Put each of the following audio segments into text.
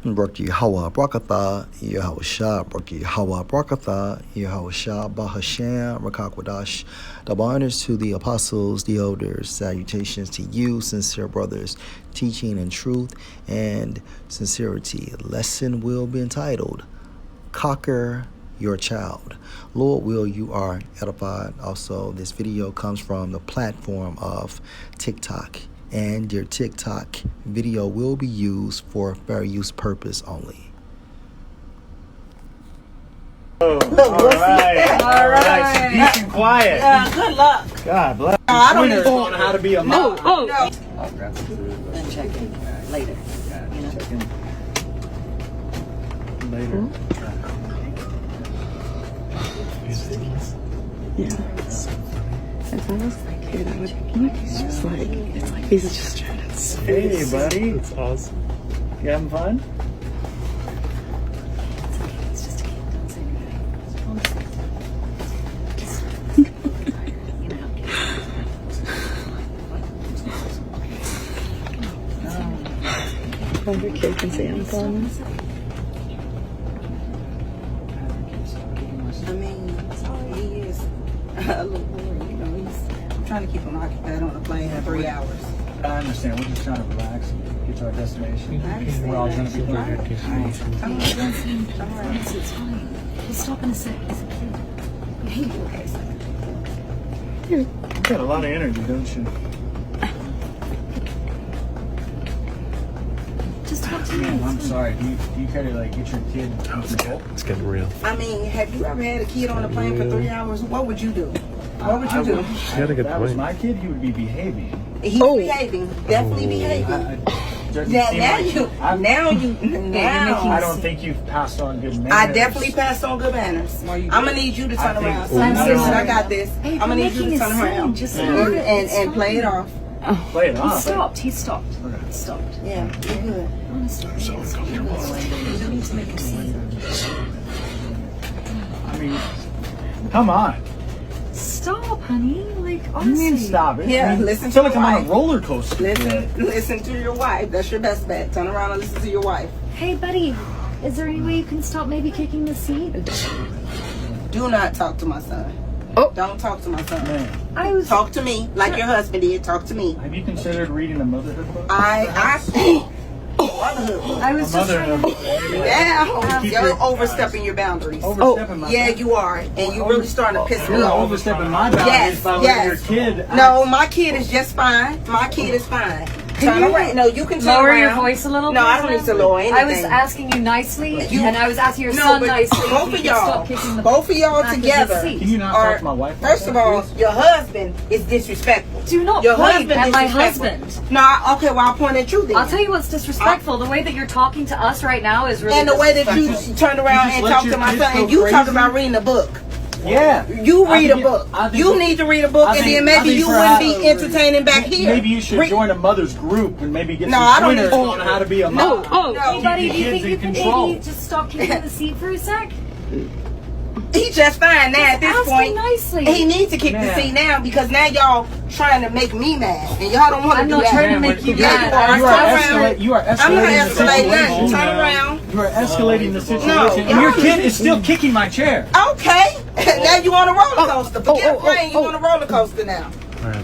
Braki Hawa Brakatha, Yahusha, Braki Hawa Brakatha, Yahusha, Bahasham, Rakakwadash. Double honors to the apostles, the elders, salutations to you, sincere brothers, teaching in truth and sincerity. Lesson will be entitled, Conquer Your Child. Lord will you are edified. Also, this video comes from the platform of TikTok. And your TikTok video will be used for fair use purpose only. All right. So peace and quiet. Yeah, good luck. God bless. I don't Winners even on how to be a mom. No. I'll grab some food. And check in later. Yeah, check in later. Yeah. If I was like kid, I would he's just like, it's like he's just trying to Hey, buddy. It's awesome. You having fun? It's just a kid, don't say anything. Every kid can say I'm fun. I mean, he is a little bored, you know. I'm trying to keep him occupied on the plane for 3 hours. I understand. We're just trying to relax and get to our destination. I understand. We're all trying to be All right. perfect. All right. It's fine. He'll stop in a sec. He's a kid. Hey, You got a lot of energy, don't you? just talk to me. I'm sorry. Do you care to like get your kid? It's getting real. I mean, have you ever had a kid on a plane for 3 hours? What would you do? What would you do? You got a good If that was point. my kid, he would be behaving. He's behaving. Definitely behaving. Now I don't think you've passed on good manners. I definitely passed on good manners. I'm gonna need you to turn around. I got this. I'm gonna need you to turn around and play it off. Play it off. He stopped. Stopped. Yeah, you're good. I mean, come on. Stop, honey. Like, What do you mean stop it? Yeah, I mean, listen I feel to like your I'm on a wife. roller coaster. Listen to your wife. That's your best bet. Turn around and listen to your wife. Hey, buddy, is there any way you can stop maybe kicking the seat? Do not talk to my son. Oh. Don't talk to my son. Man, I was. Talk to me like your husband did. Talk to me. have you considered reading a motherhood book? Motherhood. I was just trying Motherhood. to. Yeah, Keep you're your- overstepping your boundaries. Overstepping my Yeah, you are, and you're really starting to piss me You're off. overstepping my boundaries by letting your kid. No, my kid is just fine. My kid is fine. Turn around. No, you can turn Lower around. your voice a little. No, I please, don't need to ma'am? lower anything. I was asking you nicely, and I was asking your No, son but nicely. if both he of could y'all, stop kicking the both of y'all back of his together. seat. Can you not talk to my wife? First of all, your husband is disrespectful. Do not Your point husband at is my disrespectful. husband. No, okay, well I'll point at you then. I'll tell you what's disrespectful. The way that you're talking to us right now is really And the way that you disrespectful. turned around just and let talked your to my kids son, go and you talk crazy? about reading a book. Yeah. You I read a think book. I think You need to read a book, I and think- then I maybe think you wouldn't be entertaining back here. Maybe you should Read- join a mother's group and maybe get No, some I don't pointers need- on how to be a mom. No. Hey, buddy, do you Keep think your you kids could in control. maybe just stop kicking the seat for a sec? He's just fine now at this Ask point. him nicely. He needs to kick the seat now because now y'all trying to make me mad, and y'all don't want to I'm do not that. trying to make you Yeah, mad. you are. You are I'm not escalating the escalating nothing. situation. Turn around. You are escalating the situation, No, and your kid is still kicking my chair. Okay. Now you on a roller coaster. Forget playing. You on a roller coaster now.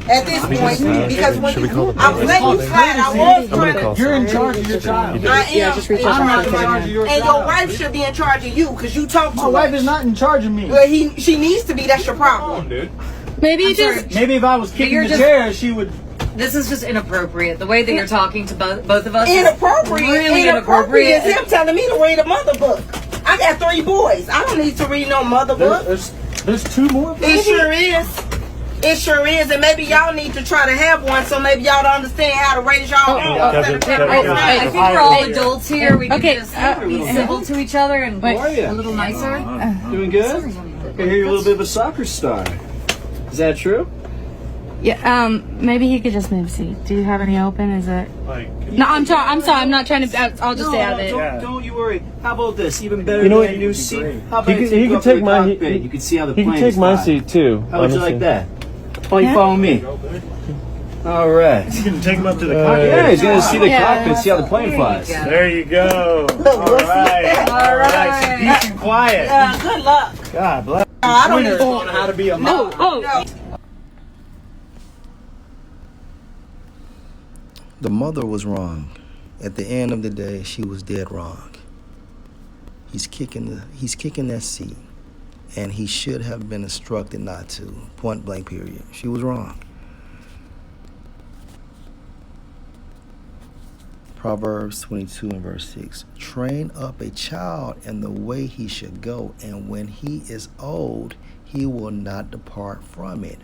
At this point, because when Should we you, call the I was letting you slide, I was I'm gonna trying call to. You're in charge of your child. I am. Yeah, just reach out I'm to not her. in charge of your and your wife should be in charge of you because you talk My too wife much. is not in charge of me. Well, she needs to be. That's your problem. Maybe you just. Maybe if I was kicking you're the just- chair, she would. This is just inappropriate. The way that you're talking to both of us. is Inappropriate. Really Inappropriate inappropriate. is him telling me to read a mother book. I got 3 boys. I don't need to read no mother book. There's 2 more. It sure is. It sure is, and maybe y'all need to try to have one so maybe y'all don't understand how to raise y'all own. I think we're all adults here. We can Okay, just be civil to each other and be How are a you? little nicer. Doing good? I hear you're a little bit of a soccer star. Is that true? Yeah. Maybe he could just move seat. Do you have any open? Is it? No, I'm sorry. I'm not trying to. I'll just stay out of it. Don't you worry. How about this? Even better You know than what? a new seat. great. How about I He take you can up to take the my. cockpit? You can see how the He plane can take is my flying. seat too. How would you honestly. like that? Why don't you follow me? All right. You can take him up to the cockpit. Yeah, he's gonna see the Yeah. cockpit, see how the plane flies. There you go. All right. All right. So peace and quiet. Yeah, good luck. God bless. I don't even On how to be a mom. The mother was wrong. At the end of the day, she was dead wrong. He's kicking that seat, and he should have been instructed not to. Point blank, period. She was wrong. Proverbs 22 and verse 6. Train up a child in the way he should go, and when he is old, he will not depart from it.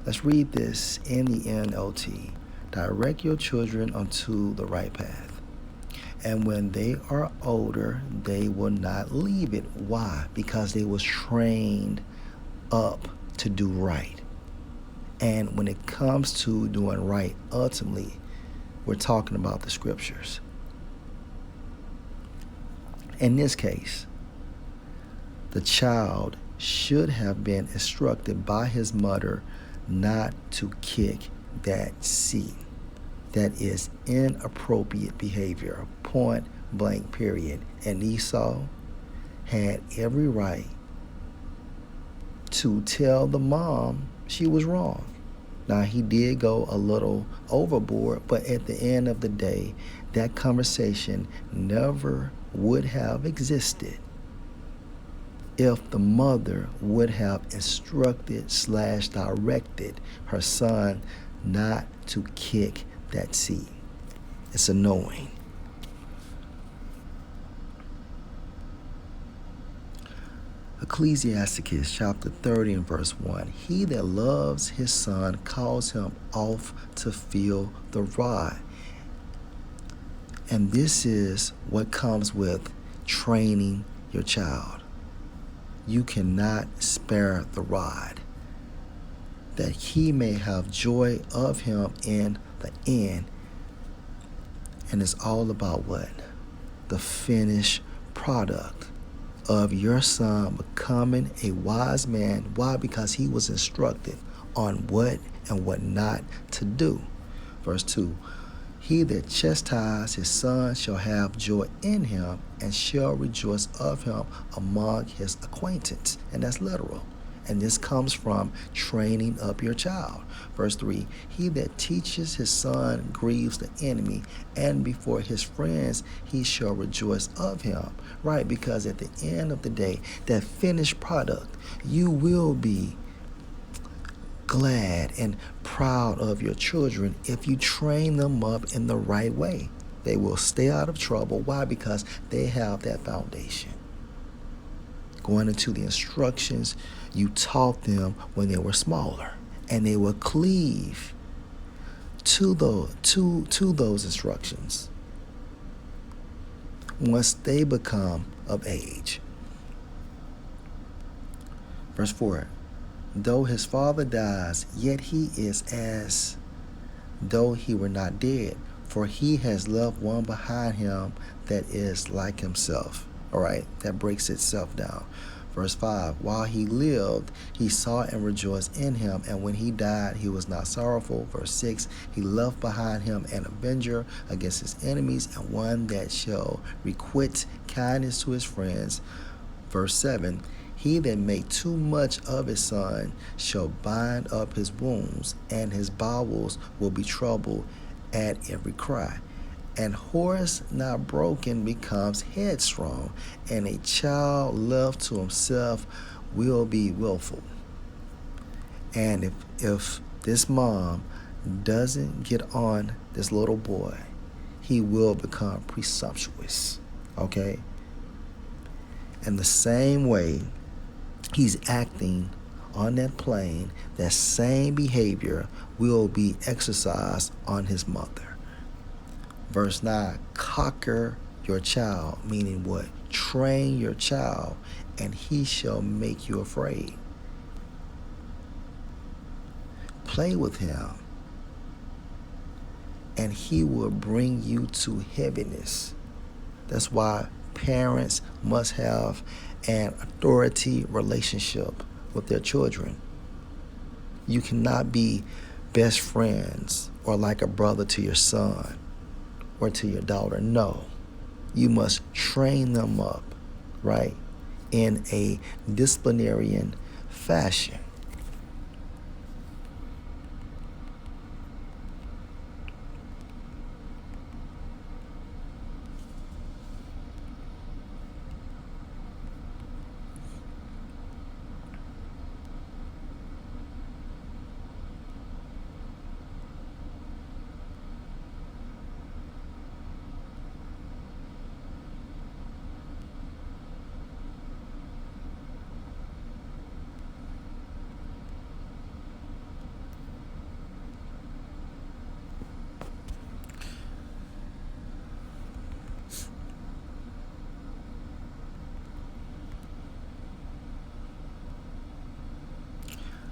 Let's read this in the NLT. Direct your children onto the right path, and when they are older, they will not leave it. Why? Because they was trained up to do right. And when it comes to doing right, ultimately, we're talking about the scriptures. In this case, the child should have been instructed by his mother not to kick that seat. That is inappropriate behavior, point blank, period. And Esau had every right to tell the mom she was wrong. Now, he did go a little overboard, but at the end of the day, that conversation never would have existed if the mother would have instructed/directed her son not to kick that seat. It's annoying. Ecclesiasticus chapter 30 and verse 1. He that loves his son calls him off to feel the rod. And this is what comes with training your child. You cannot spare the rod, that he may have joy of him in the end. And it's all about what? The finished product of your son becoming a wise man. Why? Because he was instructed on what and what not to do. Verse 2. He that chastises his son shall have joy in him, and shall rejoice of him among his acquaintance. And that's literal. And this comes from training up your child. Verse 3, he that teaches his son grieves the enemy, and before his friends he shall rejoice of him. Right, because at the end of the day, that finished product, you will be glad and proud of your children if you train them up in the right way. They will stay out of trouble. Why? Because they have that foundation. Going into the instructions you taught them when they were smaller, and they will cleave to those instructions once they become of age. Verse 4, though his father dies, yet he is as though he were not dead, for he has left one behind him that is like himself. All right, that breaks itself down. Verse 5, while he lived, he saw and rejoiced in him, and when he died, he was not sorrowful. Verse 6, he left behind him an avenger against his enemies, and one that shall requite kindness to his friends. Verse 7, he that made too much of his son shall bind up his wounds, and his bowels will be troubled at every cry. And horse not broken becomes headstrong, and a child left to himself will be willful. And if this mom doesn't get on this little boy, he will become presumptuous, okay? And the same way he's acting on that plane, that same behavior will be exercised on his mother. Verse 9, cocker your child, meaning what? Train your child, and he shall make you afraid. Play with him, and he will bring you to heaviness. That's why parents must have an authority relationship with their children. You cannot be best friends or like a brother to your son or to your daughter. No, you must train them up, right, in a disciplinarian fashion.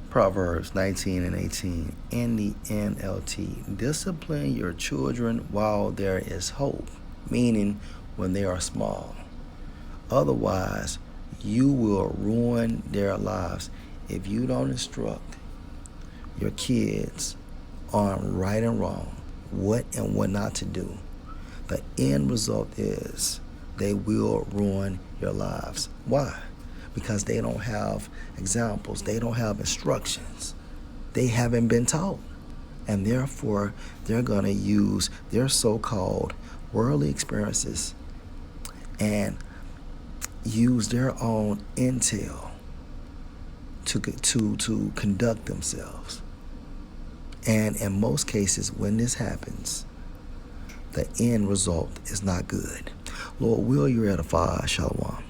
Proverbs 19 and 18 in the NLT. Discipline your children while there is hope, meaning when they are small. Otherwise, you will ruin their lives if you don't instruct your kids on right and wrong, what and what not to do. The end result is they will ruin your lives. Why? Because they don't have examples. They don't have instructions. They haven't been taught. And therefore, they're going to use their so-called worldly experiences and use their own intel to conduct themselves. And in most cases, when this happens, the end result is not good. Lord, will you edify? Shalom.